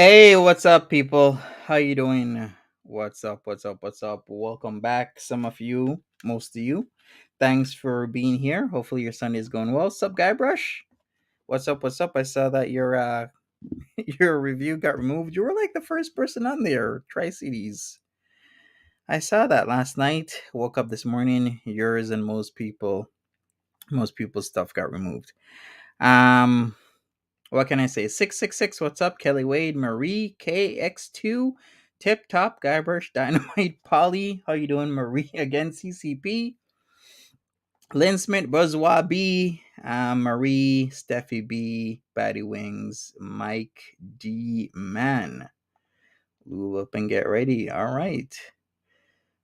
Hey, what's up, people? How you doing? What's up? What's up? What's up? Welcome back, some of you, most of you. Thanks for being here. Hopefully your Sunday is going well. Sup, Guybrush? What's up? What's up? I saw that your your review got removed. You were like the first person on there. Tri Cities. I saw that last night. Woke up this morning. Yours and most people's stuff got removed. Um, What can I say? 666, what's up? Kelly Wade, Marie, KX2, Tip Top, Guybrush, Dynamite, Polly. How you doing, Marie? Again, CCP, Lynn Smith, Buzzwa B, Marie, Steffi B, Batty Wings, Mike D. Man. Lube up and get ready. All right.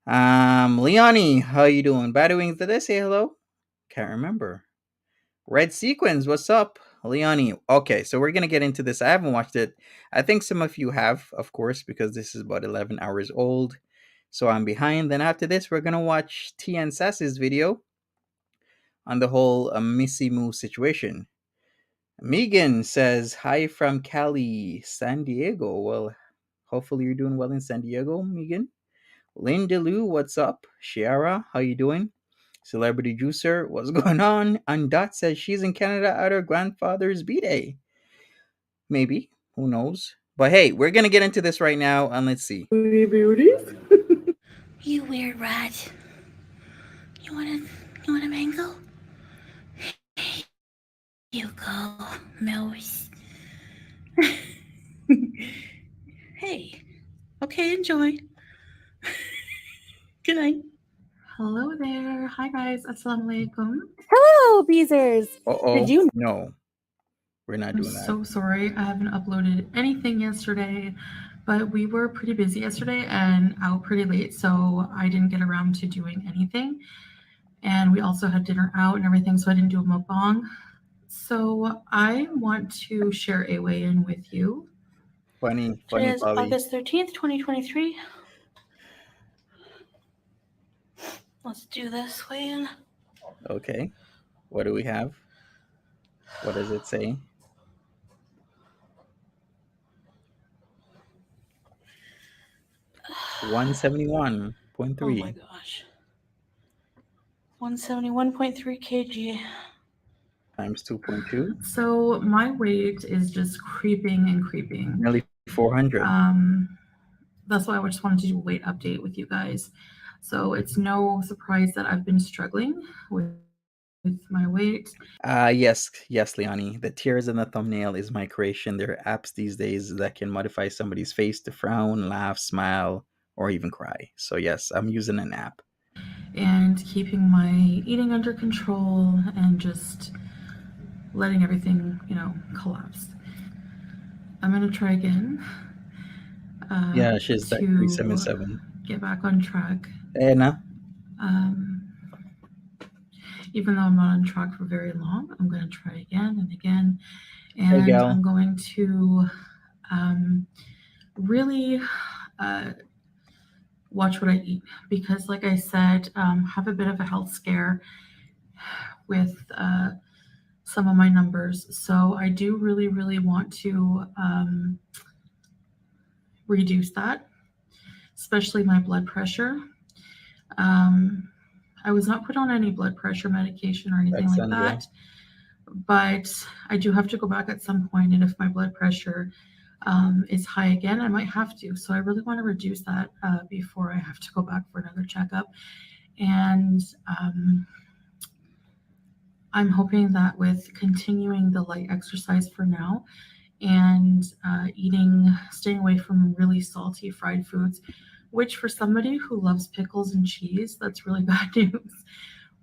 Leonie, how you doing? Batty Wings, did I say hello? Can't remember. Red Sequins, what's up? Leonie. Okay, so we're gonna get into this. I haven't watched it. I think some of you have, of course, because this is about 11 hours old. So I'm behind. Then after this, we're gonna watch Tian Sass's video on the whole Missy Moo situation. Megan says, hi from Cali, San Diego. Well, hopefully you're doing well in San Diego, Megan. Linda Lou, what's up? Shiara, how you doing? Celebrity Juicer, what's going on? And Dot says she's in Canada at her grandfather's B-Day. Maybe. Who knows? But hey, we're gonna get into this right now and let's see. Foodie Beauties. You weird rat. You want a you want a mango? You go, mouse. Hey. Okay, enjoy. Good night. Hello there. Hi guys. Assalamu alaikum. Hello, Beezers. Uh-oh. Did you No, we're not I'm doing that. so sorry. I haven't uploaded anything yesterday, but we were pretty busy yesterday and out pretty late, so I didn't get around to doing anything. And we also had dinner out and everything, so I didn't do a mukbang. So I want to share a weigh-in with you. Funny, Today funny, is Polly. August 13th, 2023. Let's do this weigh in. Okay. What do we have? What does it say? Oh my 171.3 gosh. 171.3 kg. times 2.2, So my weight is just creeping and creeping. nearly 400. That's why I just wanted to do a weight update with you guys. So it's no surprise that I've been struggling with my weight. Yes, Leonie. The tears in the thumbnail is my creation. There are apps these days that can modify somebody's face to frown, laugh, smile, or even cry. So yes, I'm using an app. And keeping my eating under control and just letting everything, collapse. I'm going to try again Yeah, she's that to 377. get back on track. Anna. Um, even though I'm not on track for very long, I'm going to try again and again. Hey, And gal. I'm going to really watch what I eat because, like I said, have a bit of a health scare with some of my numbers. So I do really, really want to reduce that, especially my blood pressure. I was not put on any blood pressure medication or anything That's like Sandra. that, but I do have to go back at some point, and if my blood pressure is high again, I might have to. So I really want to reduce that before I have to go back for another checkup. And I'm hoping that with continuing the light exercise for now and staying away from really salty fried foods, which for somebody who loves pickles and cheese, that's really bad news.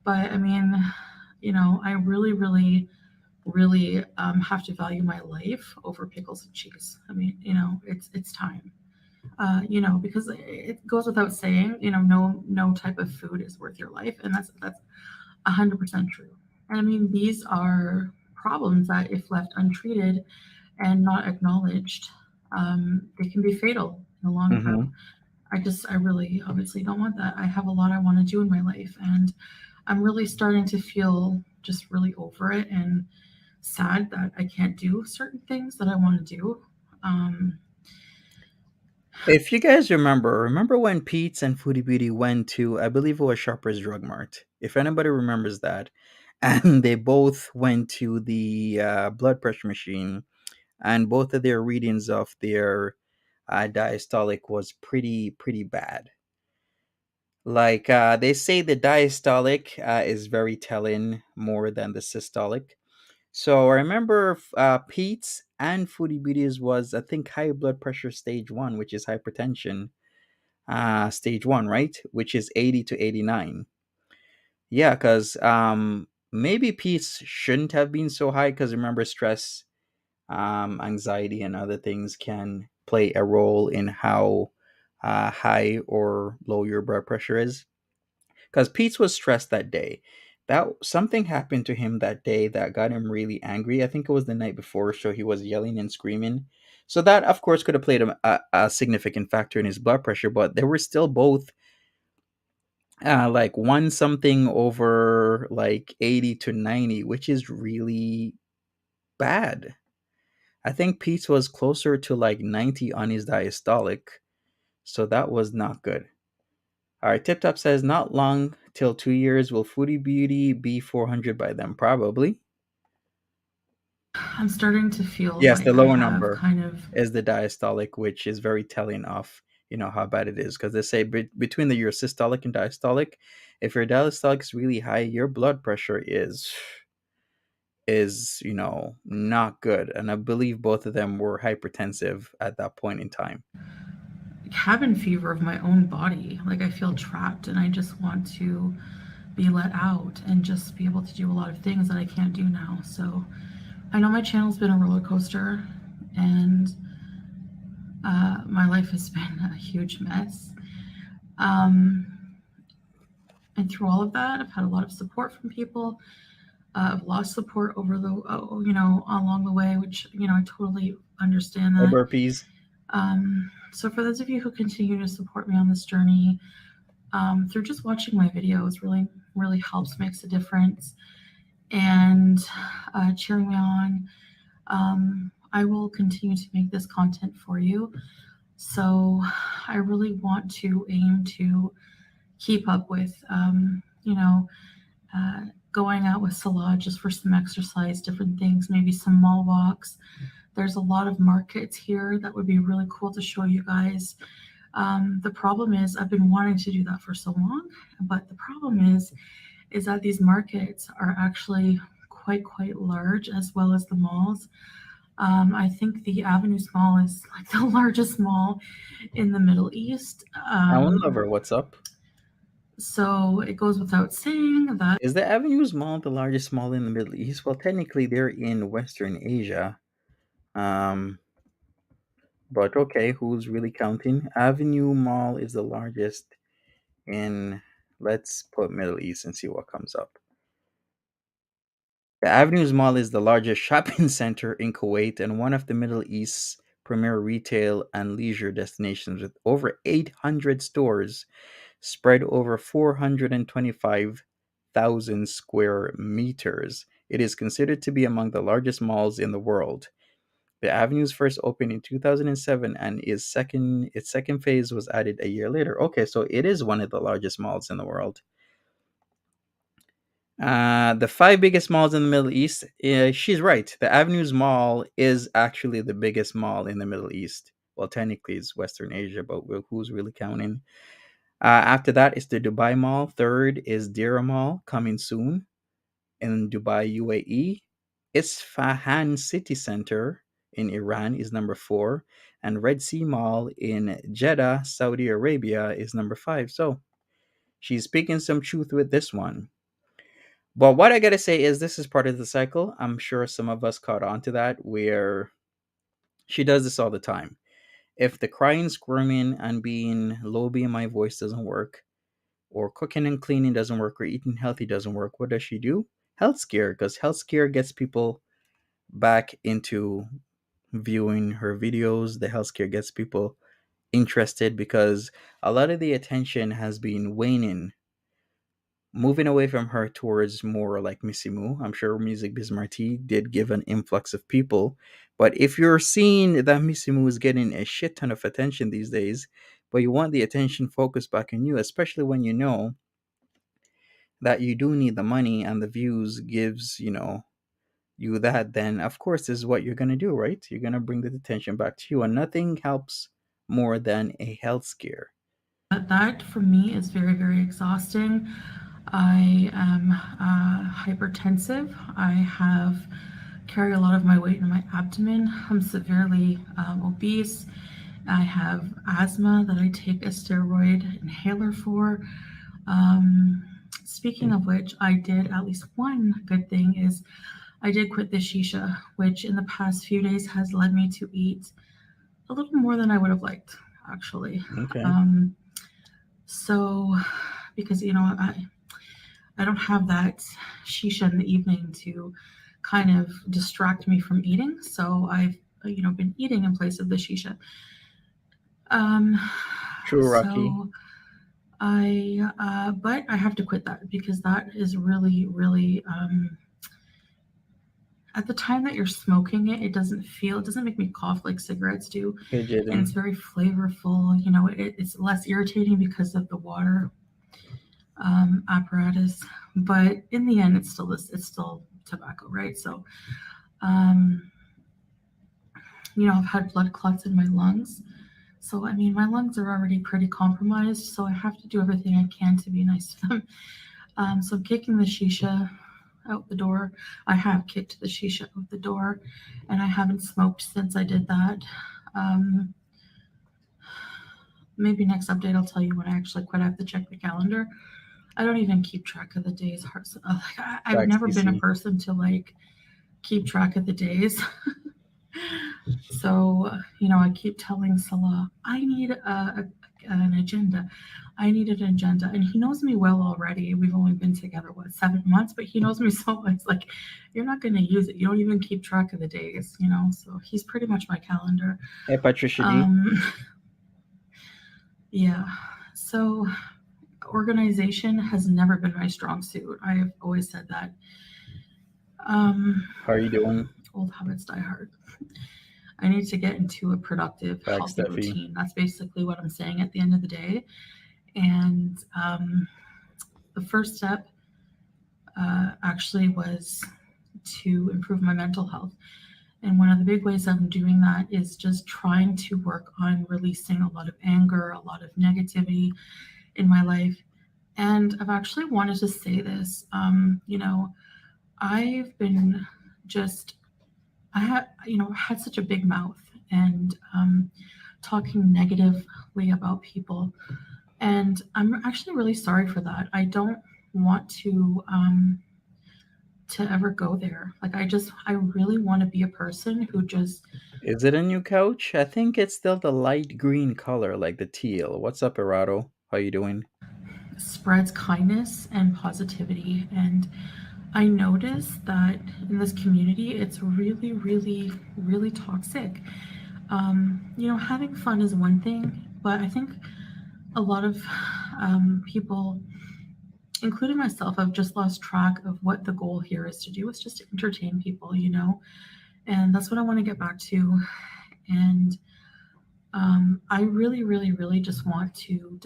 But I mean, I really, really, really have to value my life over pickles and cheese. I mean, it's time. Because it goes without saying, no type of food is worth your life, and that's 100% true. And I mean, these are problems that, if left untreated and not acknowledged, they can be fatal in the long Mm-hmm. term. I really obviously don't want that. I have a lot I want to do in my life, and I'm really starting to feel just really over it and sad that I can't do certain things that I want to do. If you guys remember when Pete's and Foodie Beauty went to, I believe it was Shoppers Drug Mart. If anybody remembers that, and they both went to the blood pressure machine, and both of their readings of their diastolic was pretty bad. Like they say, the diastolic is very telling more than the systolic. So I remember Pete's and Foodie Beauty's was, I think, high blood pressure stage one, which is hypertension stage one, right? Which is 80 to 89. Yeah, because maybe Pete's shouldn't have been so high, because remember, stress, anxiety, and other things can play a role in how high or low your blood pressure is. Because Pete's was stressed that day. That something happened to him that day that got him really angry. I think it was the night before, so he was yelling and screaming. So that, of course, could have played a significant factor in his blood pressure, but they were still both like one something over like 80 to 90, which is really bad. I think Pete's was closer to like 90 on his diastolic, so that was not good. All right, Tip Top says not long till 2 years. Will Foodie Beauty be 400 by then? Probably. I'm starting to feel Yes, the like I lower have number kind of is the diastolic, which is very telling of how bad it is, because they say between your systolic and diastolic, if your diastolic is really high, your blood pressure is not good, and I believe both of them were hypertensive at that point in time. cabin fever of my own body. Like I feel trapped and I just want to be let out and just be able to do a lot of things that I can't do now. So I know my channel's been a roller coaster and my life has been a huge mess. Um, and through all of that, I've had a lot of support from people. I've lost support over along the way, which, I totally understand Hey, that. burpees. So for those of you who continue to support me on this journey, through just watching my videos really helps, makes a difference, and cheering me on. I will continue to make this content for you. So I really want to aim to keep up with, uh, going out with Salah just for some exercise, different things, maybe some mall walks. There's a lot of markets here that would be really cool to show you guys. The problem is I've been wanting to do that for so long, but the problem is that these markets are actually quite large, as well as the malls. I think the Avenues Mall is like the largest mall in the Middle East. Alan Lover, what's up? So it goes without saying that Is the Avenues Mall the largest mall in the Middle East? Well, technically, they're in Western Asia. Um, but okay, who's really counting? Avenue Mall is the largest in. Let's put Middle East and see what comes up. The Avenues Mall is the largest shopping center in Kuwait and one of the Middle East's premier retail and leisure destinations, with over 800 stores spread over 425,000 square meters. It is considered to be among the largest malls in the world. The Avenues first opened in 2007, and its second phase was added a year later. Okay, so it is one of the largest malls in the world. The five biggest malls in the Middle East. She's right. The Avenues Mall is actually the biggest mall in the Middle East. Well, technically, it's Western Asia, but who's really counting? After that is the Dubai Mall. Third is Dira Mall, coming soon in Dubai, UAE. Isfahan City Center in Iran is number four, and Red Sea Mall in Jeddah, Saudi Arabia is number five. So she's speaking some truth with this one. But what I gotta say is this is part of the cycle. I'm sure some of us caught on to that, where she does this all the time. If the crying, squirming, and being low BMI voice doesn't work, or cooking and cleaning doesn't work, or eating healthy doesn't work, what does she do? Health scare, because health scare gets people back into viewing her videos. The health scare gets people interested because a lot of the attention has been waning moving away from her towards more like Missy Moo. I'm sure Music Biz Martie did give an influx of people. But if you're seeing that Missy Moo is getting a shit ton of attention these days, but you want the attention focused back on you, especially when you know that you do need the money and the views gives, you that, then of course this is what you're going to do, right? You're going to bring the attention back to you, and nothing helps more than a health scare. That for me is very, very exhausting. I am hypertensive. I have carry a lot of my weight in my abdomen. I'm severely obese. I have asthma that I take a steroid inhaler for. Um, Speaking of which, I did at least one good thing is I did quit the shisha, which in the past few days has led me to eat a little more than I would have liked, actually. Okay. Um, so, because I don't have that shisha in the evening to kind of distract me from eating, so I've been eating in place of the shisha. Um, True, Rocky. so but I have to quit that because that is really, really, at the time that you're smoking it, it doesn't make me cough like cigarettes do. And it's Fidgeting. very flavorful. It's less irritating because of the water apparatus. But in the end, it's still tobacco, right? So, um, I've had blood clots in my lungs. So, I mean, my lungs are already pretty compromised. So I have to do everything I can to be nice to them. So I'm kicking the shisha out the door. I have kicked the shisha out the door, and I haven't smoked since I did that. Um, Maybe next update I'll tell you when I actually quit. I have to check the calendar. I don't even keep track of the days. I've Facts, never been a DC. person to like keep track of the days. So, I keep telling Salah, I need an agenda. I need an agenda. And he knows me well already. We've only been together, 7 months, but he knows me so well. It's like, you're not going to use it. You don't even keep track of the days. So he's pretty much my calendar. Hey, Patricia D. Um, yeah. So, organization has never been my strong suit. I've always said that. How are you doing? Old habits die hard. I need to get into a productive, Facts, healthy Steffi. routine. That's basically what I'm saying at the end of the day. And the first step actually was to improve my mental health. And one of the big ways I'm doing that is just trying to work on releasing a lot of anger, a lot of negativity in my life. And I've actually wanted to say this. I've been just I had such a big mouth and talking negatively about people, and I'm actually really sorry for that. I don't want to ever go there. Like I really want to be a person who just Is it a new couch? I think it's still the light green color, like the teal. What's up, Erado? How you doing? spreads kindness and positivity. And I notice that in this community, it's really, really, really toxic. Having fun is one thing, but I think a lot of people, including myself, have just lost track of what the goal here is to do. It's just to entertain people. And that's what I want to get back to. And I really, really, really just want to,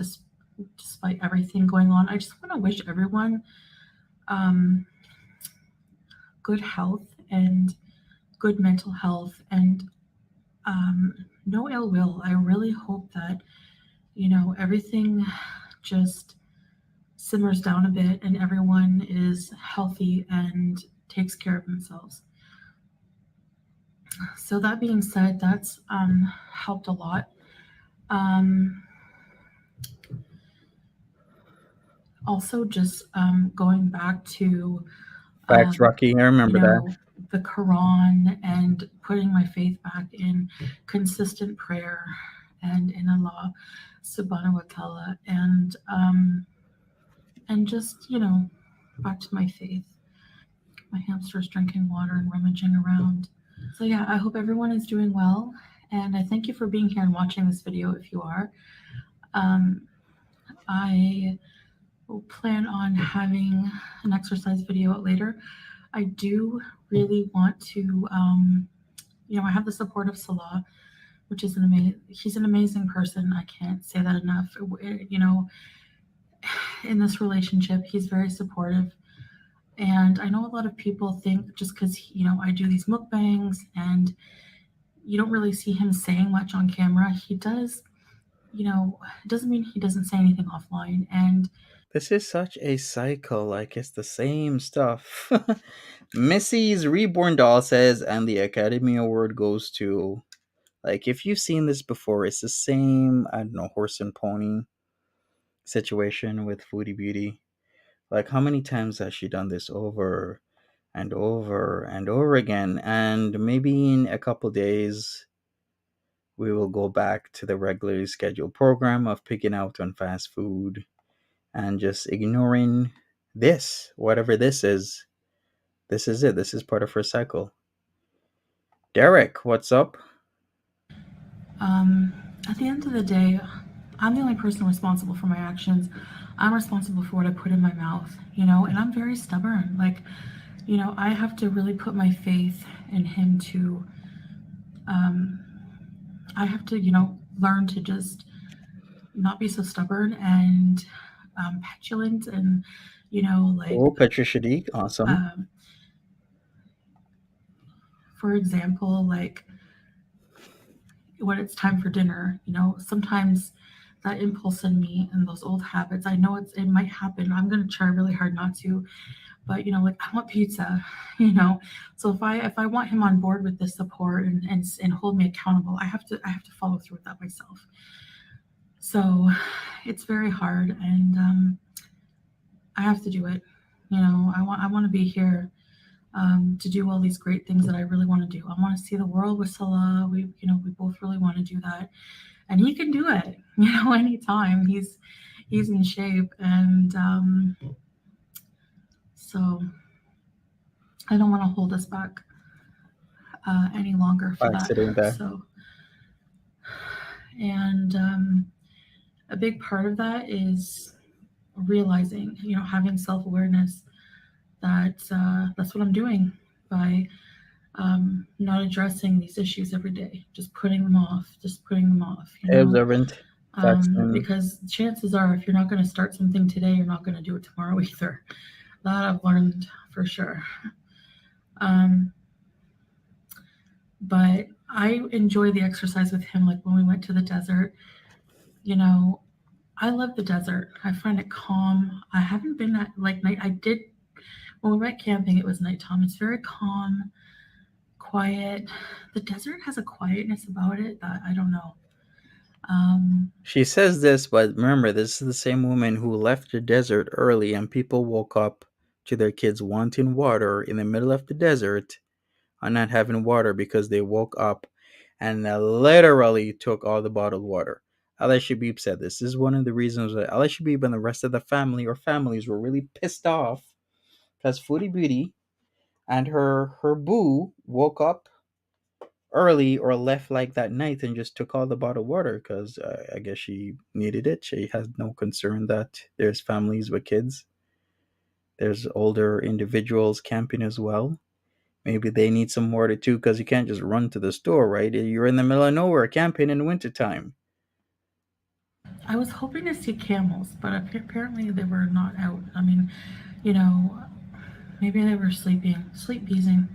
despite everything going on, I just want to wish everyone um, good health and good mental health and no ill will. I really hope that, everything just simmers down a bit and everyone is healthy and takes care of themselves. So, that being said, that's helped a lot. Um, Also, just going back to, Facts, um, Rocky. I remember that. the Quran and putting my faith back in consistent prayer and in Allah subhanahu wa ta'ala and just back to my faith. My hamster's drinking water and rummaging around. So yeah, I hope everyone is doing well, and I thank you for being here and watching this video if you are. um, I We'll plan on having an exercise video out later. I do really want to, I have the support of Salah, which is he's an amazing person. I can't say that enough. In this relationship, he's very supportive. And I know a lot of people think just because, I do these mukbangs and you don't really see him saying much on camera, he does, it doesn't mean he doesn't say anything offline. And This is such a cycle, like it's the same stuff. Missy's Reborn Doll says, and the Academy Award goes to, like, if you've seen this before, it's the same, I don't know, horse and pony situation with Foodie Beauty. Like, how many times has she done this over and over and over again? And maybe in a couple days, we will go back to the regularly scheduled program of picking out on fast food and just ignoring this, whatever this is. This is it. This is part of her cycle. Derek, what's up? um, at the end of the day, I'm the only person responsible for my actions. I'm responsible for what I put in my mouth, and I'm very stubborn. Like, I have to really put my faith in him to, um, I have to, learn to just not be so stubborn and petulant and, like, Oh, Patricia D. Awesome. um, for example, like when it's time for dinner, sometimes that impulse in me and those old habits, I know it might happen. I'm going to try really hard not to, but like I want pizza, you know. So if I want him on board with this support and hold me accountable, I have to follow through with that myself. So it's very hard, and I have to do it. I want to be here to do all these great things that I really want to do. I want to see the world with Salah. We both really want to do that, and he can do it. Anytime he's in shape, and so I don't want to hold us back any longer for that. Accident there. So, and a big part of that is realizing, having self awareness that that's what I'm doing by not addressing these issues every day, just putting them off, Observant. Faxon. because chances are, if you're not going to start something today, you're not going to do it tomorrow either. That I've learned for sure. Um, but I enjoy the exercise with him. Like when we went to the desert, you know, I love the desert. I find it calm. I haven't been at like night. I did when we went camping. It was nighttime. It's very calm, quiet. The desert has a quietness about it that I don't know. She says this, but remember, this is the same woman who left the desert early and people woke up to their kids wanting water in the middle of the desert and not having water because they woke up and literally took all the bottled water. Alicia Beeb said this is one of the reasons that Alicia Beeb and the rest of the family or families were really pissed off because Foodie Beauty and her boo woke up early or left like that night and just took all the bottled water because I guess she needed it. She has no concern that there's families with kids. There's older individuals camping as well. Maybe they need some water too because you can't just run to the store, right? You're in the middle of nowhere camping in the wintertime. I was hoping to see camels, but apparently they were not out. I mean, you know, maybe they were sleep beezing.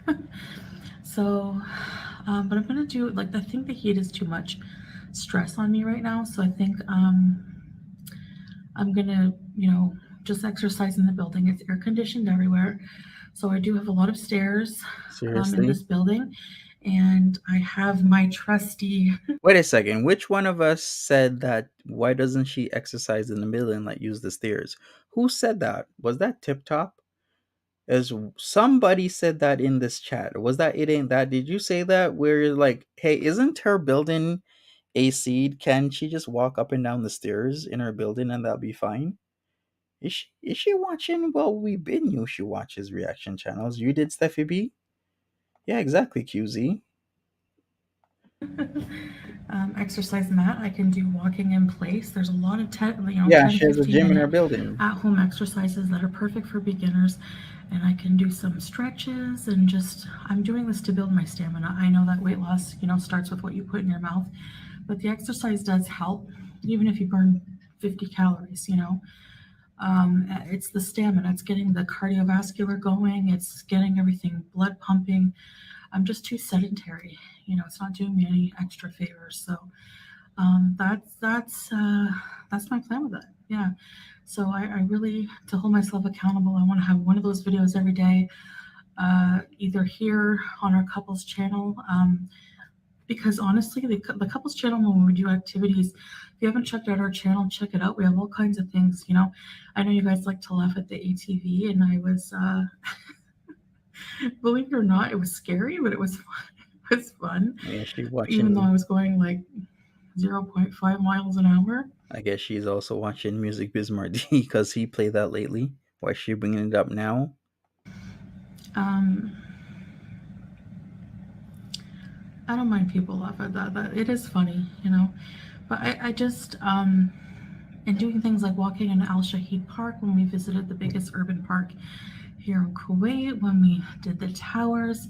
So, but I'm gonna do like I think the heat is too much stress on me right now. So I think I'm gonna just exercise in the building. It's air conditioned everywhere, so I do have a lot of stairs in Seriously? this building, and I have my trusty. Wait a second. Which one of us said that? Why doesn't she exercise in the middle and like use the stairs? Who said that? Was that Tip Top? As somebody said that in this chat. Was that it? Ain't that? Did you say that? Where you're like, hey, isn't her building AC? Can she just walk up and down the stairs in her building and that'll be fine? Is she watching? Well, we've been knew she watches reaction channels. You did, Steffi B? Yeah, exactly, QZ. Exercise mat. I can do walking in place. There's a lot of Yeah, 10 she has a 15 gym in her minute building. at home exercises that are perfect for beginners. And I can do some stretches and just, I'm doing this to build my stamina. I know that weight loss, starts with what you put in your mouth, but the exercise does help, even if you burn 50 calories. It's the stamina, it's getting the cardiovascular going, it's getting everything blood pumping. I'm just too sedentary. It's not doing me any extra favors. So that's my plan with it. Yeah. So I really, to hold myself accountable, I want to have one of those videos every day, either here on our couples channel. Because honestly, the couples channel, when we do activities, if you haven't checked out our channel, check it out. We have all kinds of things. I know you guys like to laugh at the ATV, and I was, believe it or not, it was scary, but it was fun. It was fun, Yeah, she even though I watching. was going like zero point 0.5 miles an hour. I guess she's also watching Music Biz Mardi because he played that lately. Why is she bringing it up now? Um, I don't mind people laugh at that. That it is funny. But I just and doing things like walking in Al Shahid Park when we visited the biggest urban park here in Kuwait, when we did the towers.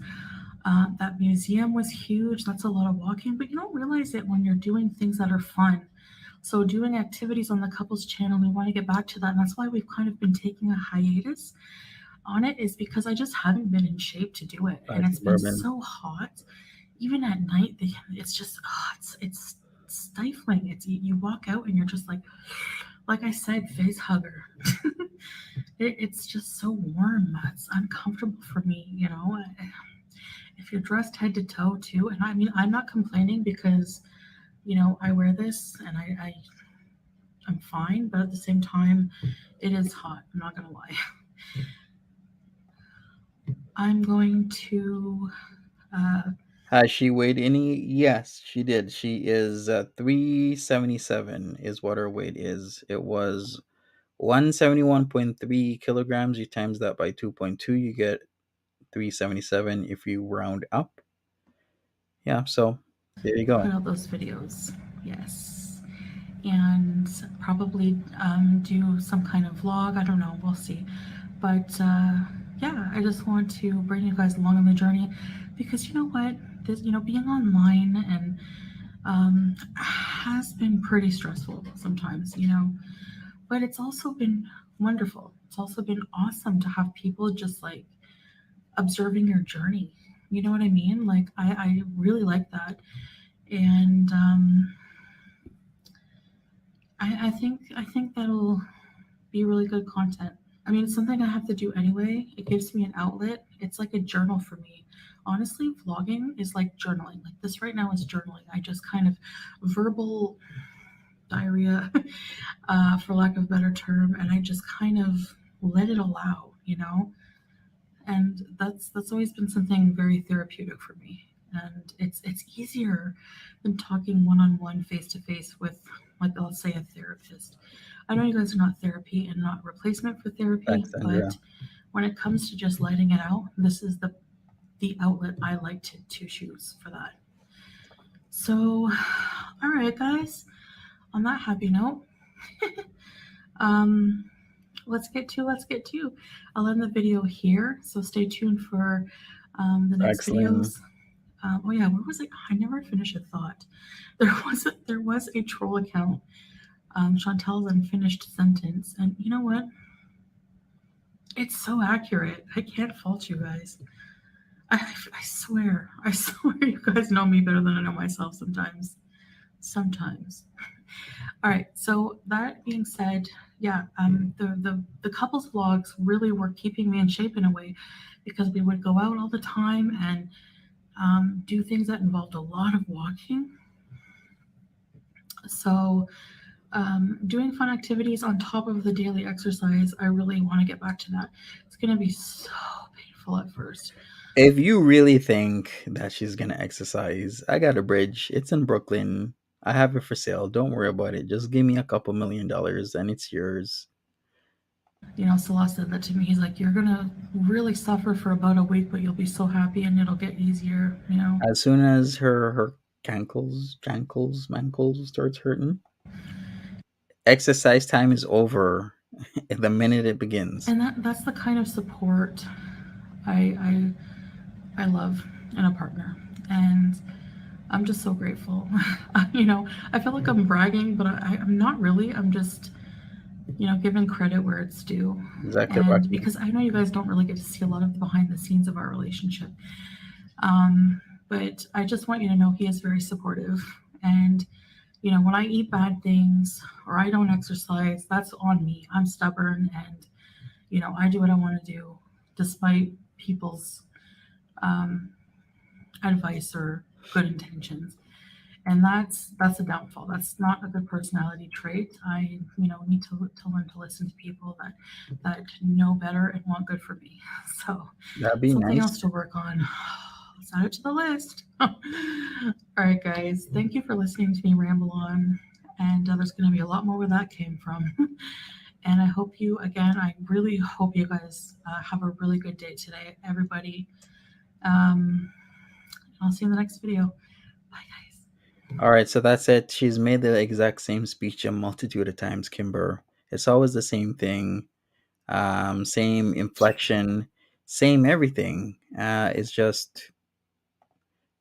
That museum was huge. That's a lot of walking, but you don't realize it when you're doing things that are fun. So, doing activities on the couples channel, we want to get back to that. And that's why we've kind of been taking a hiatus on it, is because I just haven't been in shape to do it. Back And it's in been bourbon. so hot. Even at night, it's just, it's stifling. You walk out and you're just like I said, face hugger. It's just so warm. It's uncomfortable for me. If you're dressed head to toe too, and I mean, I'm not complaining because I wear this and I'm fine, but at the same time, it is hot. I'm not gonna lie. I'm going to. Uh, Has she weighed any? Yes, she did. She is 377 is what her weight is. It was 171.3 kilograms. You times that by 2.2, you get 377 if you round up. Yeah, so there you put go. out those videos. Yes. And probably do some kind of vlog. I don't know. We'll see. But yeah, I just want to bring you guys along on the journey because you know what? Being online and has been pretty stressful sometimes. But it's also been wonderful. It's also been awesome to have people just like observing your journey. You know what I mean? Like I really like that, and I think that'll be really good content. I mean, it's something I have to do anyway. It gives me an outlet. It's like a journal for me. Honestly, vlogging is like journaling. Like this right now is journaling. I just kind of verbal diarrhea, for lack of a better term, and I just kind of let it all out. And that's always been something very therapeutic for me. And it's easier than talking one on one, face to face with, like, let's say, a therapist. I know you guys are not therapy and not replacement for therapy, Thanks, Andrea. but when it comes to just letting it out, this is the outlet I like to choose for that. So, all right, guys. On that happy note, um, let's get to. I'll end the video here. So stay tuned for the next Excellent. videos. Oh yeah, where was it? I never finished a thought. There was a troll account, Chantel's unfinished sentence, and you know what? It's so accurate. I can't fault you guys. I swear, I swear, you guys know me better than I know myself sometimes. Sometimes. All right. So that being said, yeah, the couples vlogs really were keeping me in shape in a way because we would go out all the time and do things that involved a lot of walking. So doing fun activities on top of the daily exercise, I really want to get back to that. It's going to be so painful at first. If you really think that she's gonna exercise, I got a bridge. It's in Brooklyn. I have it for sale. Don't worry about it. Just give me a couple $1 million and it's yours. Salah said that to me. He's like, you're going to really suffer for about a week, but you'll be so happy and it'll get easier. As soon as her mankles starts hurting. Exercise time is over the minute it begins. And that's the kind of support I I love in a partner. And I'm just so grateful. I feel like I'm bragging, but I'm not really. I'm just, giving credit where it's due. Exactly, And Rocky. because I know you guys don't really get to see a lot of the behind the scenes of our relationship. Um, but I just want you to know he is very supportive. And, when I eat bad things or I don't exercise, that's on me. I'm stubborn and, I do what I want to do despite people's um, advice or good intentions. And that's a downfall. That's not a good personality trait. I need to learn to listen to people that know better and want good for me. So That'd be something nice. else to work on. Let's add it to the list. All right, guys. Thank you for listening to me ramble on. And there's going to be a lot more where that came from. And I really hope you guys have a really good day today, everybody. I'll see you in the next video. Bye, guys. All right, so that's it. She's made the exact same speech a multitude of times, Kimber. It's always the same thing, same inflection, same everything. It's just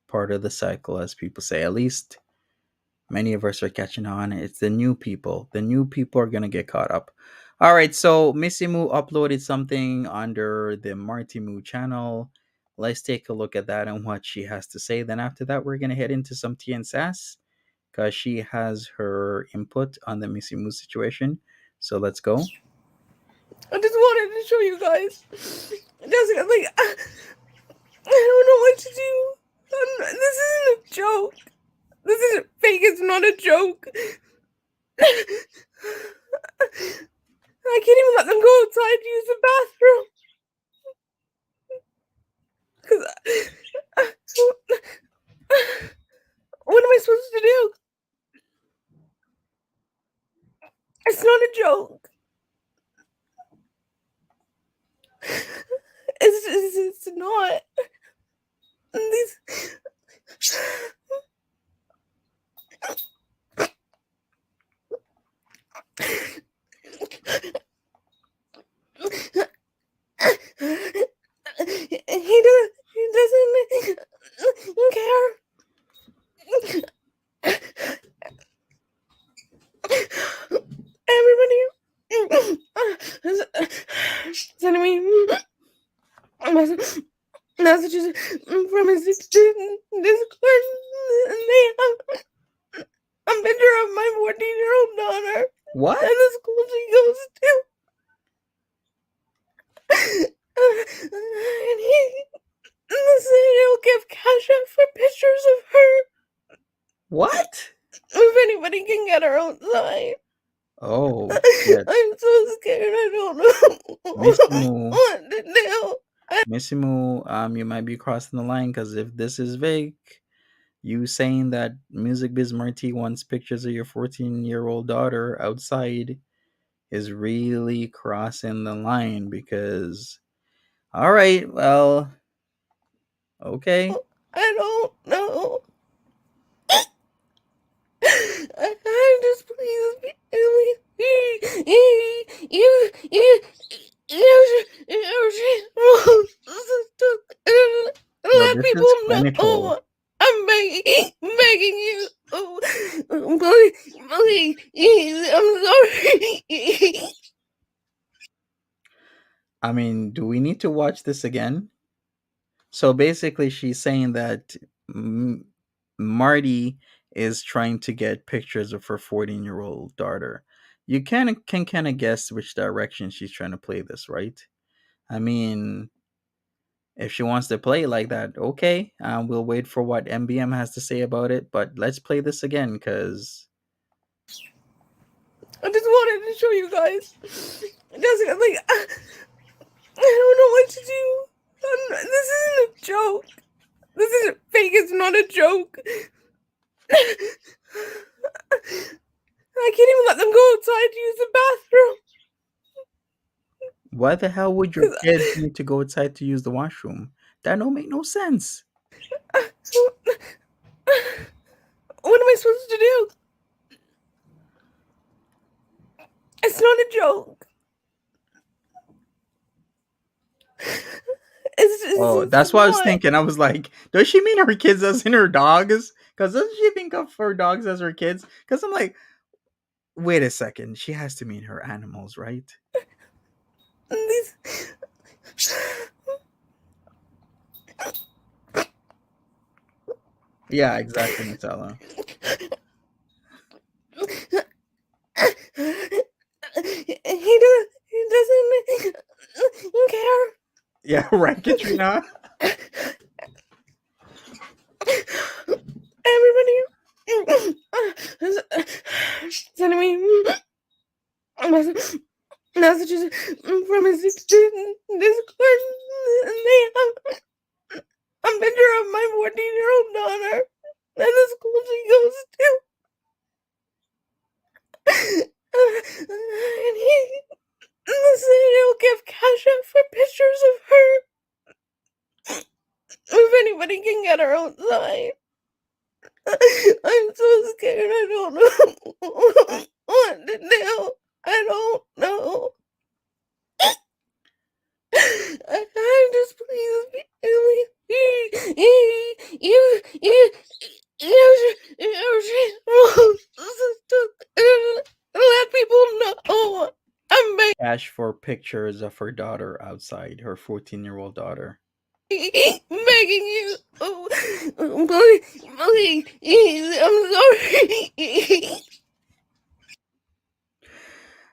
part of the cycle, as people say. At least many of us are catching on. It's the new people. The new people are gonna get caught up. All right, so Missy Moo uploaded something under the Marty Moo channel. Let's take a look at that and what she has to say. Then after that, we're gonna head into some tea and sass because she has her input on the Missy Moo situation. So let's go. I just wanted to show you guys. Jessica, I don't know what to do. This isn't a joke. This isn't fake. It's not a joke. I can't even let them go outside to use the bathroom. What am I supposed to do? It's not a joke. It's not. These. He doesn't care. Everybody sending me messages from his Discord, and they have a picture of my 14-year-old daughter What? and the school she goes to. And he said he'll give cash out for pictures of her What? if anybody can get her outside. Oh shit. I'm so scared. I don't know Missy Moo. what to do. Missy Moo, you might be crossing the line because if this is fake, you saying that Music Biz Marty wants pictures of your 14-year-old daughter outside is really crossing the line because, all right, well, okay. I don't know. I just please Yo, let this people is clinical. know. I'm begging you. Please, I'm sorry. I mean, do we need to watch this again? So basically, she's saying that Marty is trying to get pictures of her 14-year-old daughter. You can kind of guess which direction she's trying to play this, right? I mean, if she wants to play it like that, okay. We'll wait for what MBM has to say about it. But let's play this again, because I just wanted to show you guys. Jessica, I don't know what to do. This isn't a joke. This isn't fake. It's not a joke. I can't even let them go outside to use the bathroom. why the hell would your kids need to go outside to use the washroom? That don't make no sense. do. It's not a joke. Oh, It's that's what I was not. thinking. I was like, does she mean her kids as in her dogs? Because doesn't she think of her dogs as her kids? Because I'm like, wait a second. She has to mean her animals, right? These... Yeah, exactly, Nutella. He doesn't care. Yeah, right, Katrina. Everybody sending me messages from his Discord, and they have a picture of my 14-year-old daughter and the school she goes to. And he said he'll give cash out for pictures of her if anybody can get her outside. I'm so scared. I don't know what to do. I don't know. I just please let people know. I'm Cash for pictures of her daughter outside, her 14-year-old daughter. begging you. Oh, please, I'm sorry.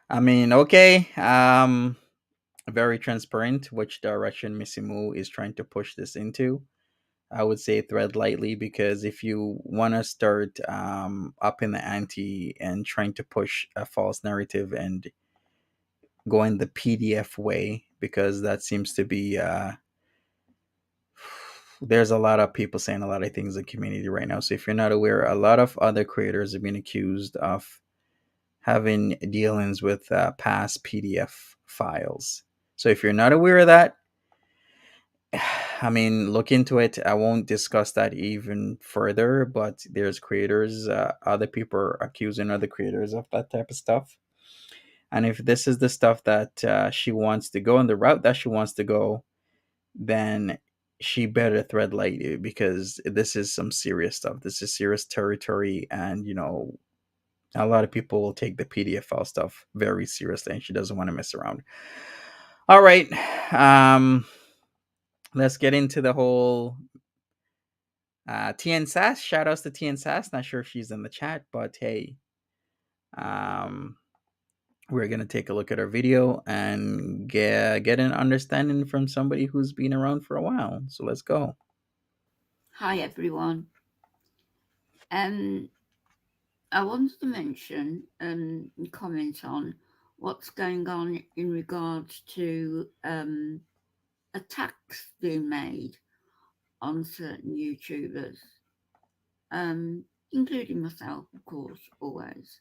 I mean, okay. Very transparent which direction Missy Moo is trying to push this into. I would say thread lightly because if you want to start up in the ante and trying to push a false narrative and going the PDF way, because that seems to be there's a lot of people saying a lot of things in the community right now. So if you're not aware, a lot of other creators have been accused of having dealings with past PDF files. So if you're not aware of that, I mean, look into it. I won't discuss that even further, but there's creators, other people are accusing other creators of that type of stuff. And if this is the stuff that she wants to go and the route that she wants to go, then she better thread light because this is some serious stuff. This is serious territory, and a lot of people will take the PDF file stuff very seriously, and she doesn't want to mess around. All right, let's get into the whole TN Sass. Shout outs to TN Sass. Not sure if she's in the chat, but hey, um, we're gonna take a look at our video and get an understanding from somebody who's been around for a while. So let's go. Hi everyone. I wanted to mention and comment on what's going on in regards to attacks being made on certain YouTubers, including myself, of course, always,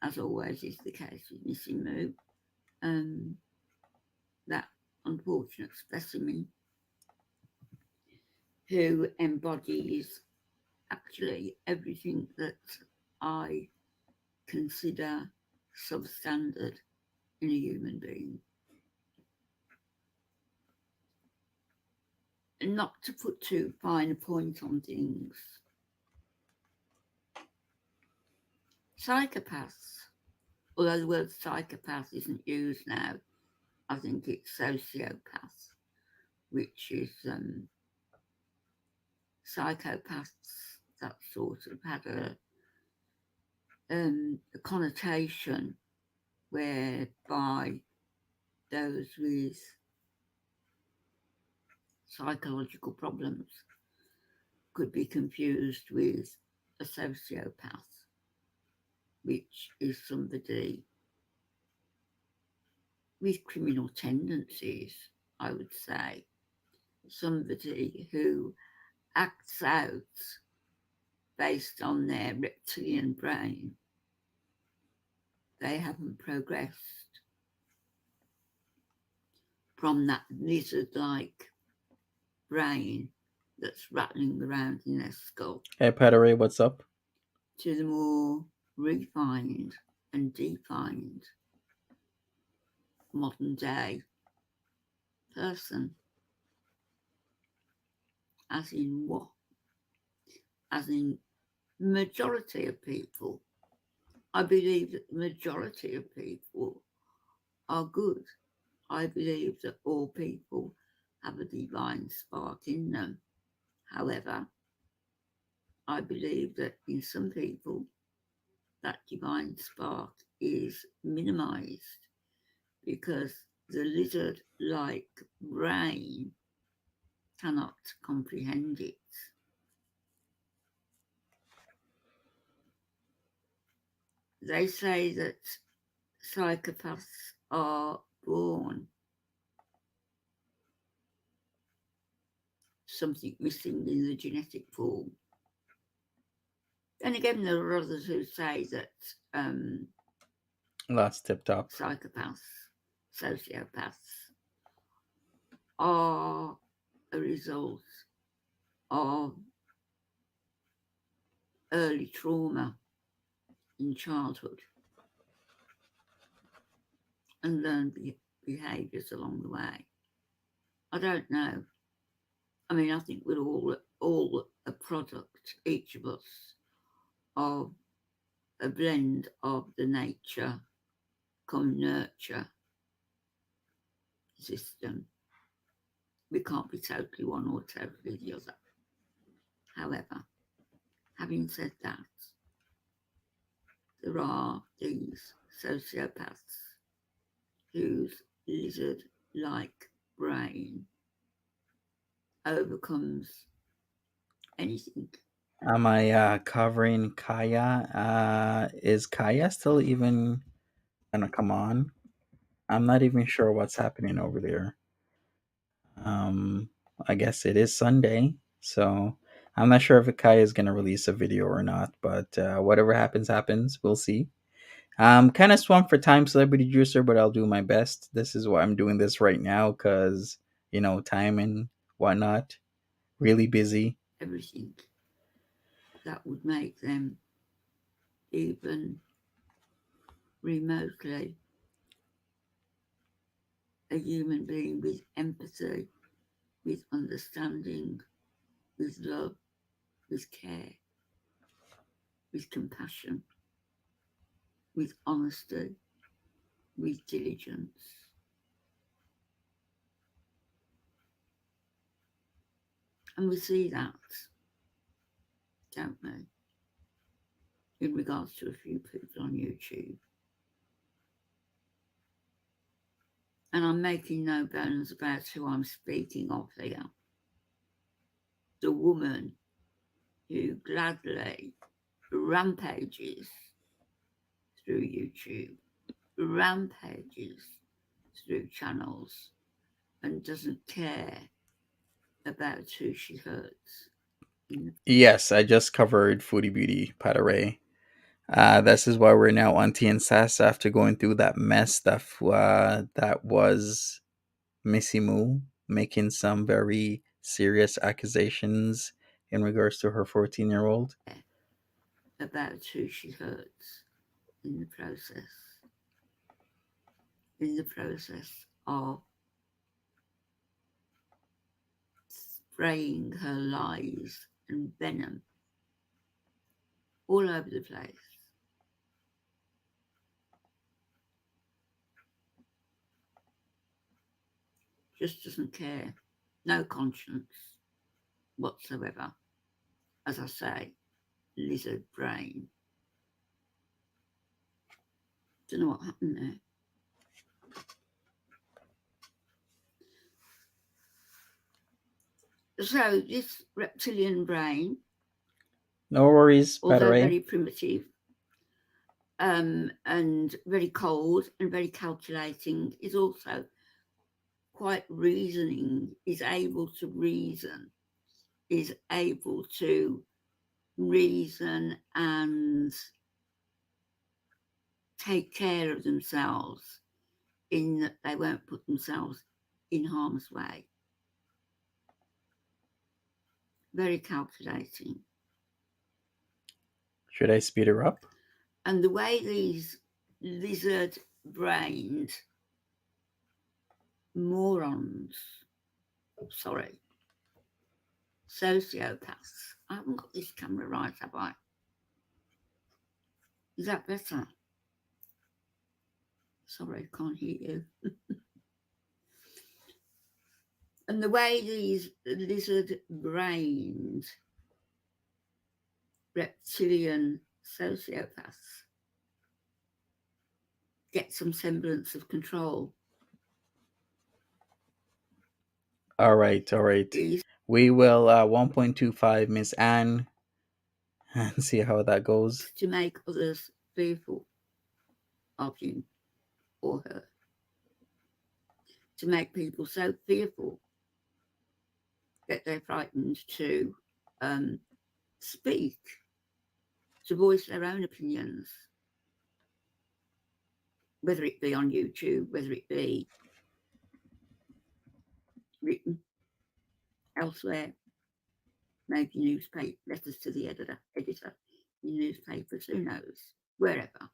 as always is the case with Missy Moo, that unfortunate specimen who embodies actually everything that I consider substandard in a human being. And not to put too fine a point on things, psychopaths, although the word psychopath isn't used now, I think it's sociopath, which is psychopaths that sort of had a connotation whereby those with psychological problems could be confused with a sociopath, which is somebody with criminal tendencies, I would say. Somebody who acts out based on their reptilian brain. They haven't progressed from that lizard-like brain that's rattling around in their skull. Hey, Patteray, what's up? to the more refined and defined modern day person. As in what? As in majority of people. I believe that the majority of people are good. I believe that all people have a divine spark in them. However, I believe that in some people that divine spark is minimized because the lizard like brain cannot comprehend it. They say that psychopaths are born something missing in the genetic form. And again, there are others who say that Lots tip top. psychopaths, sociopaths are a result of early trauma in childhood and learned behaviours along the way. I don't know. I mean, I think we're all a product, each of us, of a blend of the nature come nurture system. We can't be totally one or totally the other. However, having said that, there are these sociopaths whose lizard like brain overcomes anything. Am I covering Kaya? Is Kaya still even gonna come on? I'm not even sure what's happening over there. Um, I guess it is Sunday, so I'm not sure if Kaya is gonna release a video or not. But whatever happens, happens. We'll see. I'm kind of swamped for time, Celebrity Juicer, but I'll do my best. This is why I'm doing this right now, because time and whatnot. Really busy. Everything that would make them even remotely a human being with empathy, with understanding, with love, with care, with compassion, with honesty, with diligence. And we see that, don't we, in regards to a few people on YouTube. And I'm making no bones about who I'm speaking of here. The woman who gladly rampages through YouTube, rampages through channels, and doesn't care about who she hurts. Yes, I just covered Foodie Beauty, Pataray. This is why we're now on T and Sass after going through that mess that was Missy Moo making some very serious accusations in regards to her 14-year-old. About who she hurts in the process. In the process of spraying her lies and venom all over the place. Just doesn't care. No conscience whatsoever. As I say, lizard brain. Don't know what happened there. So this reptilian brain, No worries, although Pataray. very primitive, and very cold and very calculating, is also quite reasoning, is able to reason, is able to reason and take care of themselves in that they won't put themselves in harm's way. Very calculating. Should I speed her up? And the way these lizard brained morons, sorry, sociopaths. I haven't got this camera right, have I? Is that better? Sorry, I can't hear you. And the way these lizard brained reptilian sociopaths get some semblance of control. All right, all right. Is We will 1.25 Miss Anne and see how that goes. to make others fearful of you or her. To make people so fearful that they're frightened to speak, to voice their own opinions, whether it be on YouTube, whether it be written elsewhere, maybe newspaper, letters to the editor in newspapers, who knows, wherever.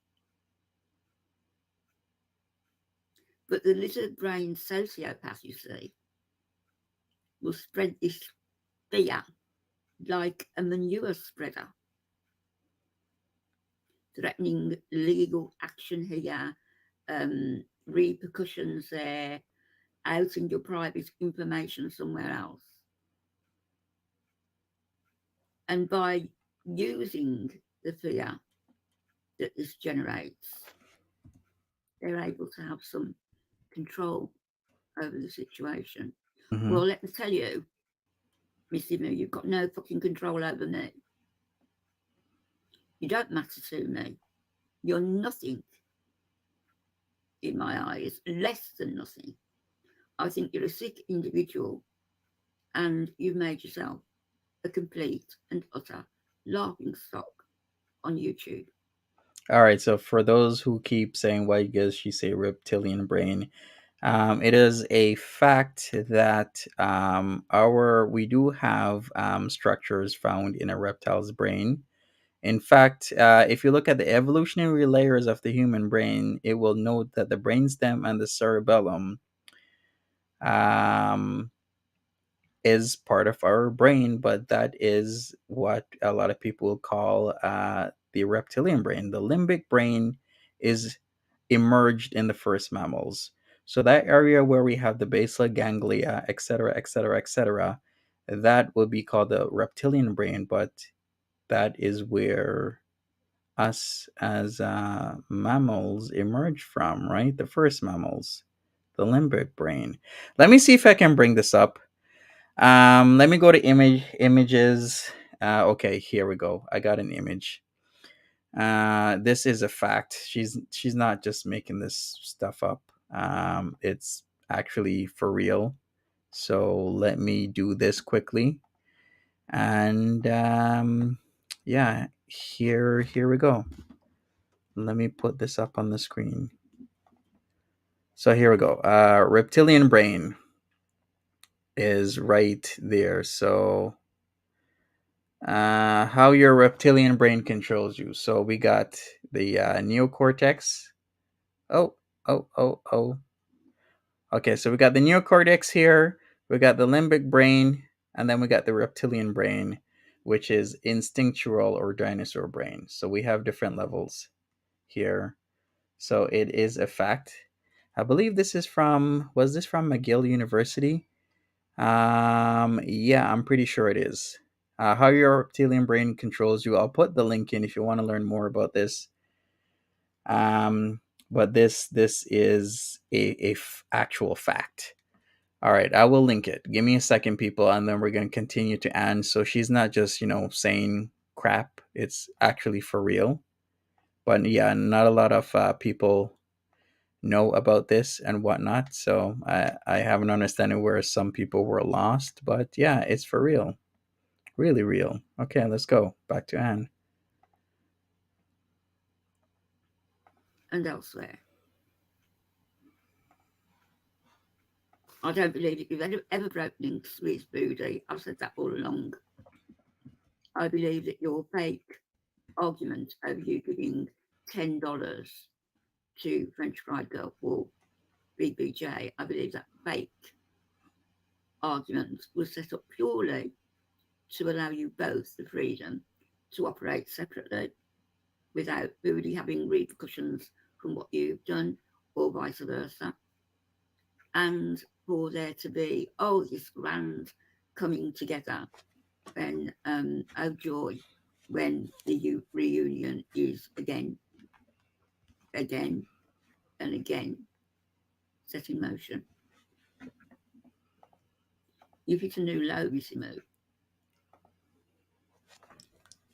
But the lizard brain sociopath, you see, will spread this fear like a manure spreader, threatening legal action here, repercussions there, outing your private information somewhere else. And by using the fear that this generates, they're able to have some control over the situation. Mhm. Well, let me tell you, Missy Moo, you've got no fucking control over me. You don't matter to me. You're nothing in my eyes, less than nothing. I think you're a sick individual and you've made yourself a complete and utter laughing stock on YouTube. All right, so for those who keep saying, why does she say reptilian brain? It is a fact that we do have structures found in a reptile's brain. In fact, if you look at the evolutionary layers of the human brain, it will note that the brainstem and the cerebellum um, is part of our brain, but that is what a lot of people call the reptilian brain. The limbic brain is emerged in the first mammals. So that area where we have the basal ganglia, etc., etc., etc., that would be called the reptilian brain, but that is where us as mammals emerged from, right? The first mammals, the limbic brain. Let me see if I can bring this up. Let me go to images. Okay, here we go. I got an image. This is a fact. She's not just making this stuff up. It's actually for real. So let me do this quickly. And yeah, here we go. Let me put this up on the screen. So here we go. Reptilian brain is right there. So how your reptilian brain controls you. So we got the neocortex. Oh, oh. Okay, so we got the neocortex here. We got the limbic brain, and then we got the reptilian brain, which is instinctual or dinosaur brain. So we have different levels here. So it is a fact. I believe this is from, was this from McGill University? Yeah, I'm pretty sure it is. How your reptilian brain controls you. I'll put the link in if you want to learn more about this. But this is actual fact. All right, I will link it. Give me a second, people, and then we're gonna continue to Anne. So she's not just saying crap. It's actually for real. But yeah, not a lot of people know about this and whatnot. So I have an understanding where some people were lost. But yeah, it's for real. Really real. Okay, let's go. Back to Anne. And elsewhere. I don't believe that you've ever broken links with Foodie. I've said that all along. I believe that you're fake. argument over you giving $10 to French Fried Girl for BBJ, I believe that fake argument was set up purely to allow you both the freedom to operate separately without really having repercussions from what you've done or vice versa. And for there to be, oh, this grand coming together when, oh joy, when the reunion is again, and again set in motion. You've hit a new low, Missy Moo.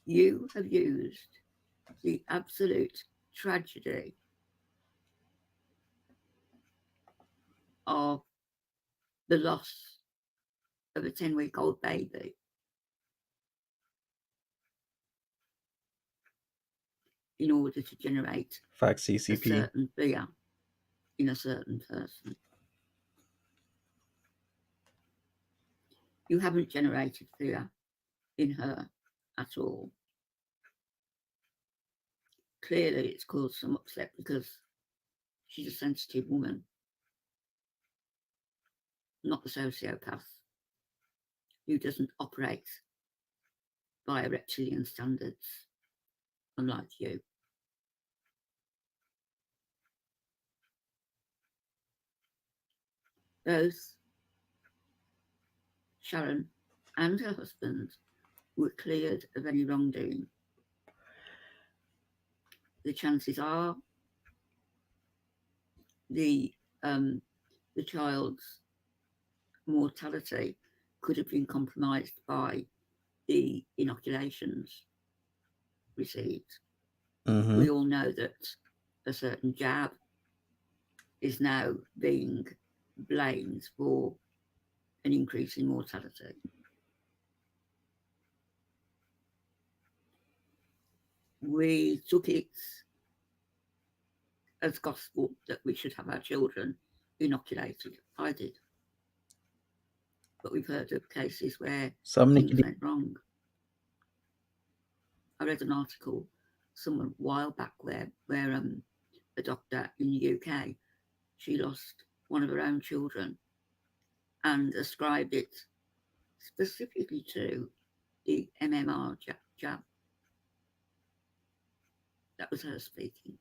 You have used the absolute tragedy of the loss of a 10-week-old baby in order to generate Fact a CCP. certain fear in a certain person. You haven't generated fear in her at all. Clearly, it's caused some upset because she's a sensitive woman, not the sociopath who doesn't operate by reptilian standards, unlike you. Both Sharon and her husband were cleared of any wrongdoing. The chances are the child's mortality could have been compromised by the inoculations received. Mm-hmm. We all know that a certain jab is now being blamed for an increase in mortality. We took it as gospel that we should have our children inoculated. I did. But we've heard of cases where things went wrong. I read an article some while back where a doctor in the UK, she lost one of her own children and ascribed it specifically to the MMR jab. That was her speaking.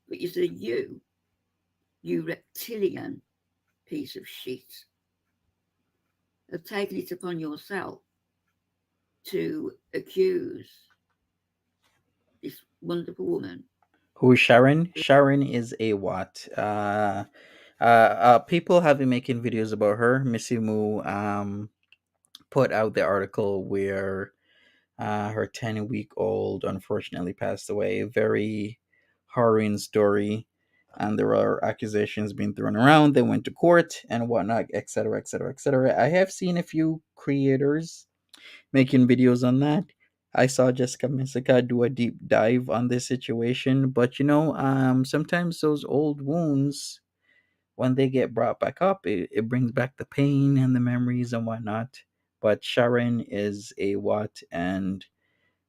But you see, you reptilian piece of shit, have taken it upon yourself to accuse this wonderful woman. Who is Sharon? Sharon is a what? People have been making videos about her. Missy Moo put out the article where her 10-week-old unfortunately passed away. A very harrowing story. And there are accusations being thrown around. They went to court and whatnot, etc., etc., etc. I have seen a few creators making videos on that. I saw Jessica Misika do a deep dive on this situation, but sometimes those old wounds, when they get brought back up, it brings back the pain and the memories and whatnot. But Sharon is a what, and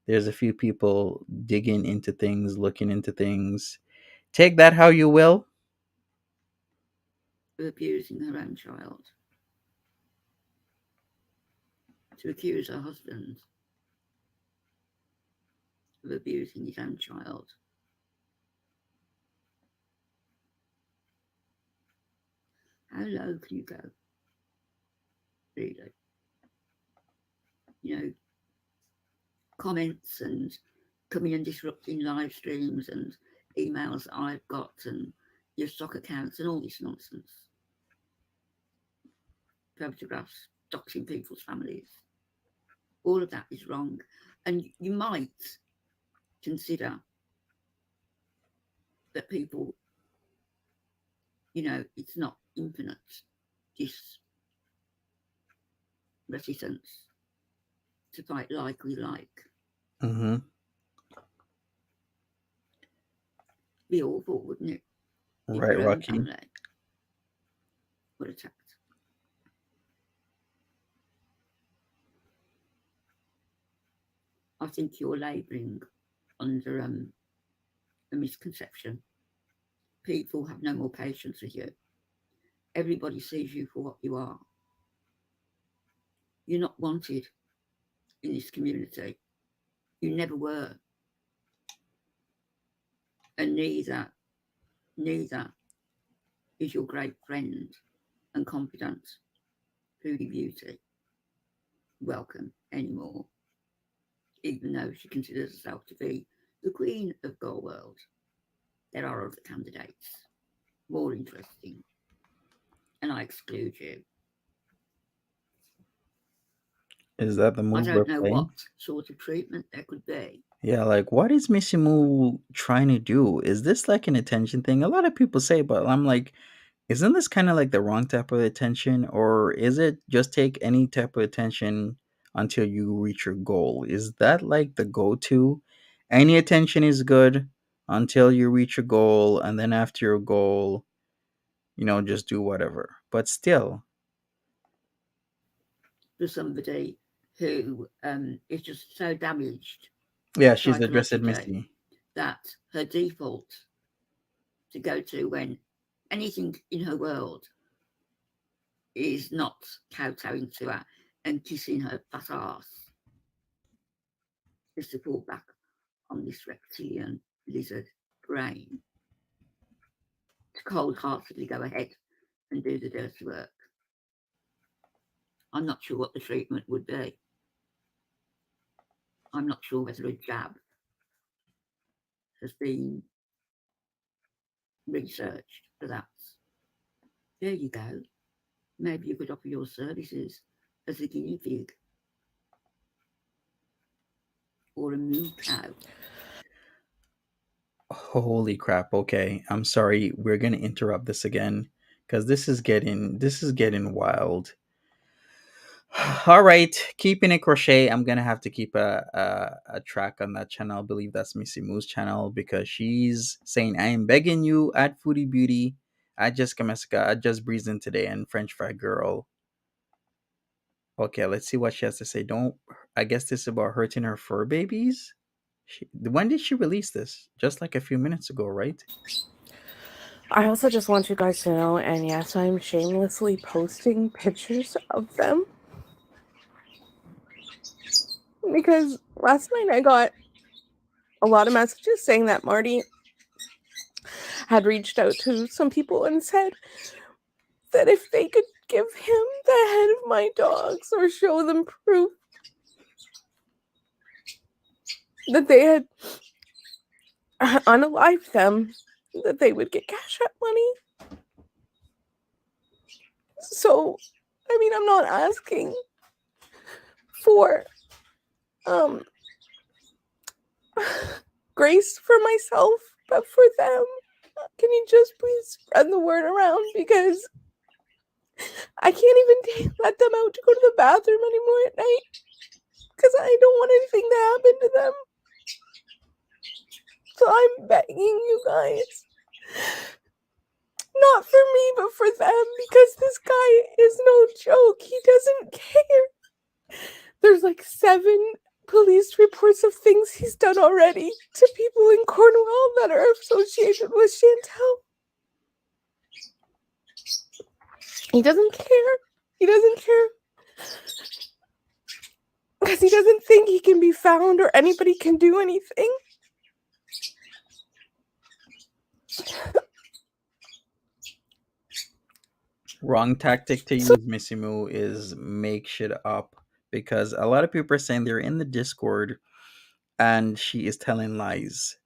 there's a few people digging into things, looking into things. Take that how you will. Abusing her own child, to accuse her husband of abusing his own child. How low can you go? Really? Comments and coming and disrupting live streams and emails that I've got and your stock accounts and all this nonsense. Photographs, doxing people's families. All of that is wrong. And you might consider that people, it's not infinite, this reticence to fight like we like. Mm-hmm. Be awful, wouldn't it? If Right, your own Rocky. family were attacked. I think you're labouring under a misconception. People have no more patience with you. Everybody sees you for what you are. You're not wanted in this community. You never were. And neither is your great friend and confidant, Foodie Beauty, welcome anymore, even though she considers herself to be the queen of Girl World. There are other candidates, more interesting, and I exclude you. Is that the I move we're don't know what playing? sort of treatment there could be. Yeah, like what is Missy Moo trying to do? Is this like an attention thing? A lot of people say, but I'm like, isn't this kind of like the wrong type of attention, or is it just take any type of attention until you reach your goal? Is that like the go-to? Any attention is good until you reach your goal, and then after your goal, just do whatever. But still, For somebody who is just so damaged yeah, she's addressed psychologically Missy. that her default to go to when anything in her world is not kowtowing to her and kissing her fat ass is to fall back on this reptilian lizard brain to cold heartedly go ahead and do the dirty work. I'm not sure what the treatment would be. I'm not sure whether a jab has been researched for that. There you go. Maybe you could offer your services as a guinea pig or a moo cow. Holy crap. Okay. I'm sorry. We're going to interrupt this again cuz this is getting wild. All right, keeping it crochet. I'm gonna have to keep a track on that channel. I believe that's Missy Moo's channel because she's saying, "I am begging you at Foodie Beauty, at Jessica Messica, at Just Breezed In Today, and French Fry Girl." Okay, let's see what she has to say. Don't. I guess this is about hurting her fur babies. When did she release this? Just like a few minutes ago, right? I also just want you guys to know, and yes, I'm shamelessly posting pictures of them because last night I got a lot of messages saying that Marty had reached out to some people and said that if they could give him the head of my dogs or show them proof that they had unalived them, that they would get cash out money. So, I mean, I'm not asking for grace for myself, but for them. Can you just please spread the word around, because I can't even let them out to go to the bathroom anymore at night because I don't want anything to happen to them. So I'm begging you guys, not for me, but for them, because this guy is no joke. He doesn't care. There's like 7 police reports of things he's done already to people in Cornwall that are associated with Chantel. He doesn't care. He doesn't care because he doesn't think he can be found or anybody can do anything. Wrong tactic to use, Missy Moo, is make shit up because a lot of people are saying they're in the Discord and she is telling lies.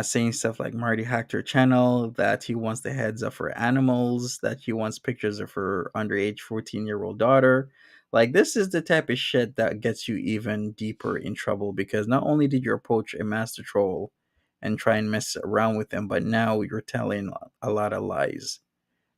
Saying stuff like Marty hacked her channel, that he wants the heads of her animals, that he wants pictures of her underage 14-year-old daughter. Like, this is the type of shit that gets you even deeper in trouble because not only did you approach a master troll and try and mess around with him, but now you're telling a lot of lies.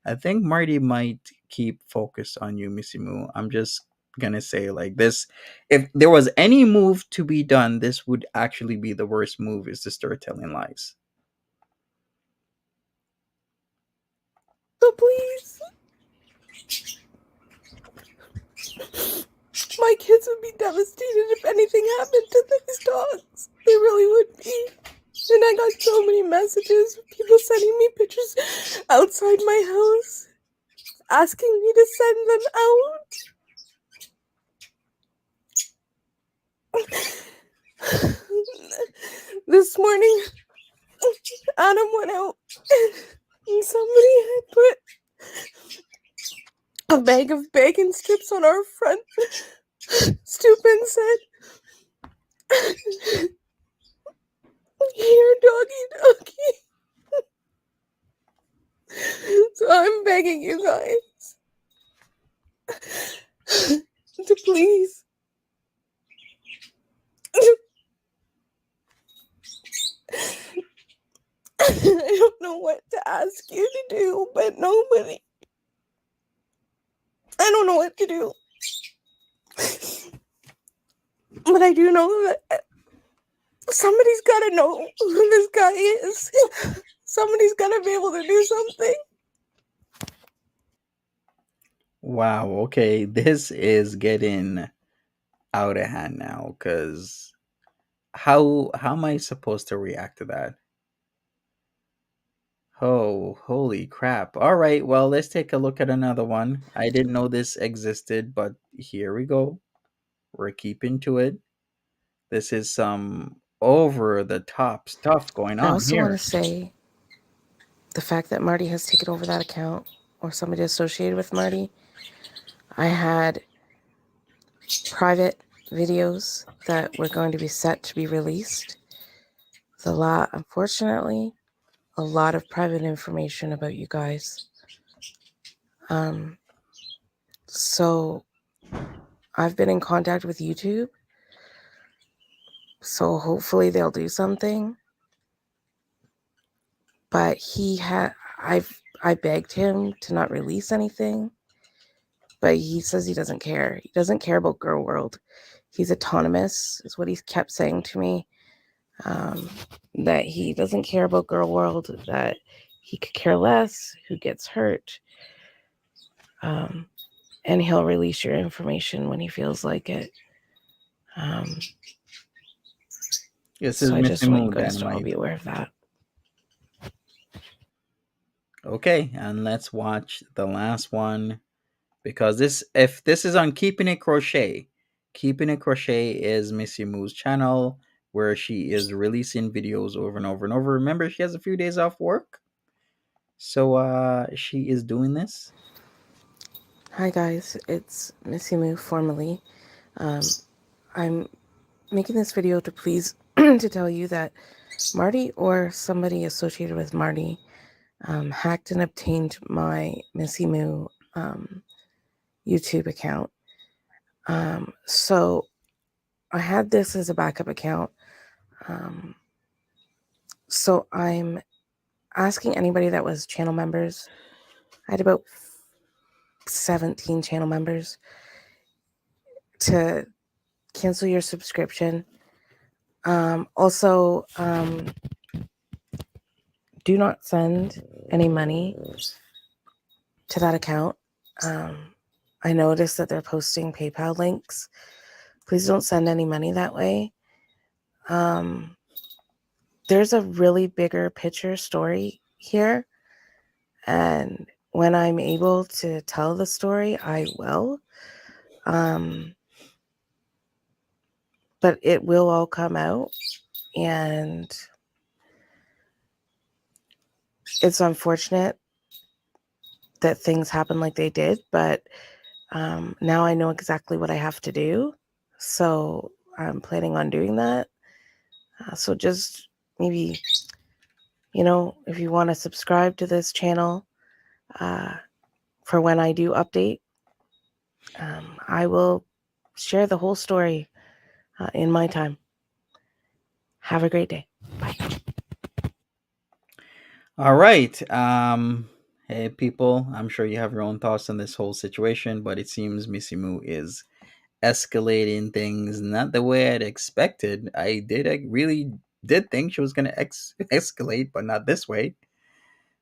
I think Marty might keep focused on you, Missy Moo. I'm just gonna say like this: if there was any move to be done, this would actually be the worst move. Is to start telling lies. So please, My kids would be devastated if anything happened to these dogs. They really would be. And I got so many messages, people sending me pictures outside my house, asking me to send them out. This morning, Adam went out and somebody had put a bag of bacon strips on our front stoop and said, "Here, doggy, doggy." So I'm begging you guys to please. I don't know what to ask you to do, but nobody. I don't know what to do. But I do know that somebody's got to know who this guy is. Somebody's got to be able to do something. Wow, okay, this is getting out of hand now cuz how am I supposed to react to that? Oh, holy crap. All right, well, let's take a look at another one. I didn't know this existed, but here we go. We're keeping to it. This is some over the top stuff going I on also want here. to say the fact that Marty has taken over that account or somebody associated with Marty. I had private videos that were going to be set to be released. There's unfortunately, a lot of private information about you guys. So I've been in contact with YouTube. So hopefully they'll do something. But I begged him to not release anything. But he says he doesn't care. He doesn't care about Girl World. He's autonomous, is what he kept saying to me. That he doesn't care about Girl World, that he could care less who gets hurt. And he'll release your information when he feels like it. This is So I just Missy want you Moon guys to all Dynamite. be aware of that. Okay, and let's watch the last one because if this is on Keeping It Crochet is Missy Moo's channel where she is releasing videos over and over and over. Remember, she has a few days off work. So she is doing this. Hi guys, it's Missy Moo formerly. I'm making this video to please to tell you that Marty or somebody associated with Marty hacked and obtained my Missy Moo YouTube account. So I had this as a backup account. So I'm asking anybody that was channel members. I had about 17 channel members to cancel your subscription. Also, do not send any money to that account. I noticed that they're posting PayPal links. Please don't send any money that way. There's a really bigger picture story here. And when I'm able to tell the story, I will. But it will all come out. And it's unfortunate that things happen like they did. But now I know exactly what I have to do. So I'm planning on doing that. So just maybe, if you want to subscribe to this channel for when I do update, I will share the whole story in my time. Have a great day. Bye. All right. Hey people, I'm sure you have your own thoughts on this whole situation, but it seems Missy Moo is escalating things not the way I'd expected. I really did think she was gonna escalate, but not this way.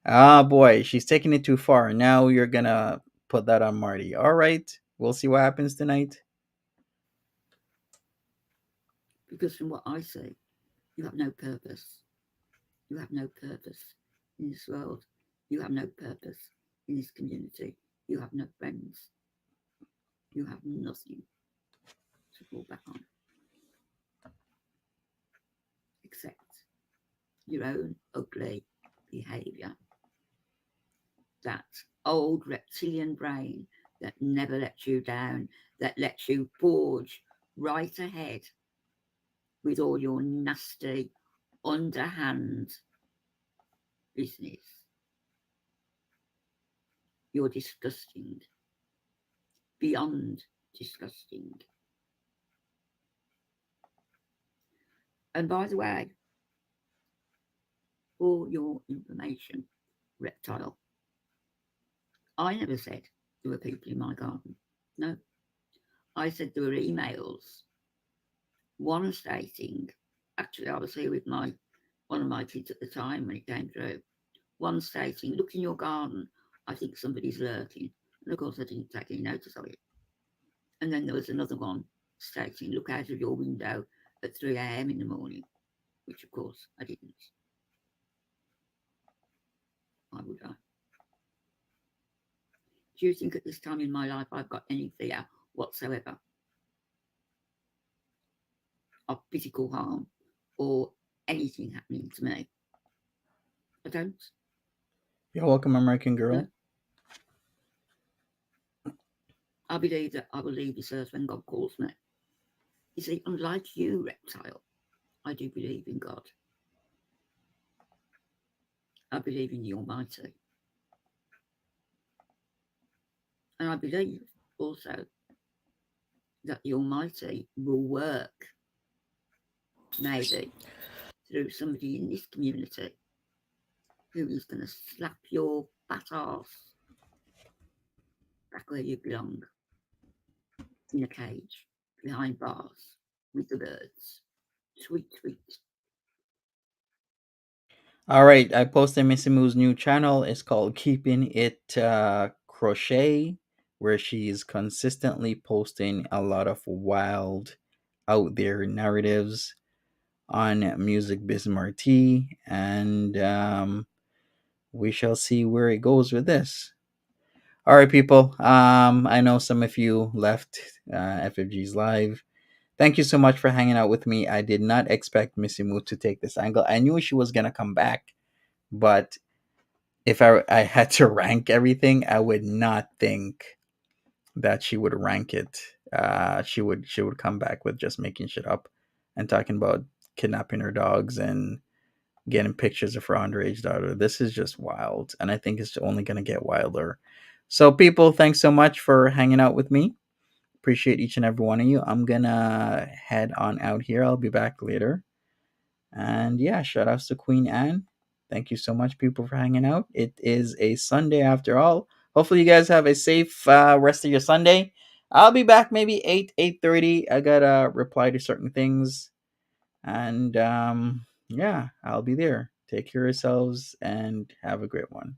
Ah boy, she's taking it too far. Now you're gonna put that on Marty. All right, we'll see what happens tonight. Because from what I see, you have no purpose. You have no purpose in this world. You have no purpose in this community. You have no friends. You have nothing to fall back on except your own ugly behaviour. That old reptilian brain that never lets you down, that lets you forge right ahead with all your nasty, underhand business. You're disgusting, beyond disgusting. And by the way, for your information, reptile, I never said there were people in my garden. No. I said there were emails, one stating, actually I was here with one of my kids at the time when it came through, one stating, look in your garden, I think somebody's lurking. And of course I didn't take any notice of it. And then there was another one stating, look out of your window at 3 a.m. in the morning, which of course I didn't. Why would I? Do you think at this time in my life I've got any fear whatsoever of physical harm or anything happening to me? I don't. You're welcome, American Girl. I believe that I will leave this earth when God calls me. You see, unlike you, reptile, I do believe in God. I believe in the Almighty. And I believe also that the Almighty will work, maybe, through somebody in this community who is going to slap your fat ass back where you belong, in a cage, behind bars, with the birds. Tweet, tweet. All right, I posted Missy Moo's new channel. It's called Keeping It Crochet, where she's consistently posting a lot of wild, out there narratives on Music Biz Marti, and we shall see where it goes with this. All right, people. I know some of you left FFG's live. Thank you so much for hanging out with me. I did not expect Missy Moo to take this angle. I knew she was gonna come back, but if I had to rank everything, I would not think that she would rank it. She would come back with just making shit up and talking about kidnapping her dogs and getting pictures of her underage daughter. This is just wild, and I think it's only gonna get wilder. So, people, thanks so much for hanging out with me. Appreciate each and every one of you. I'm gonna head on out here. I'll be back later. And yeah, shout outs to Queen Anne. Thank you so much, people, for hanging out. It is a Sunday after all. Hopefully, you guys have a safe rest of your Sunday. I'll be back maybe 8:30. I gotta reply to certain things, and yeah, I'll be there. Take care of yourselves and have a great one.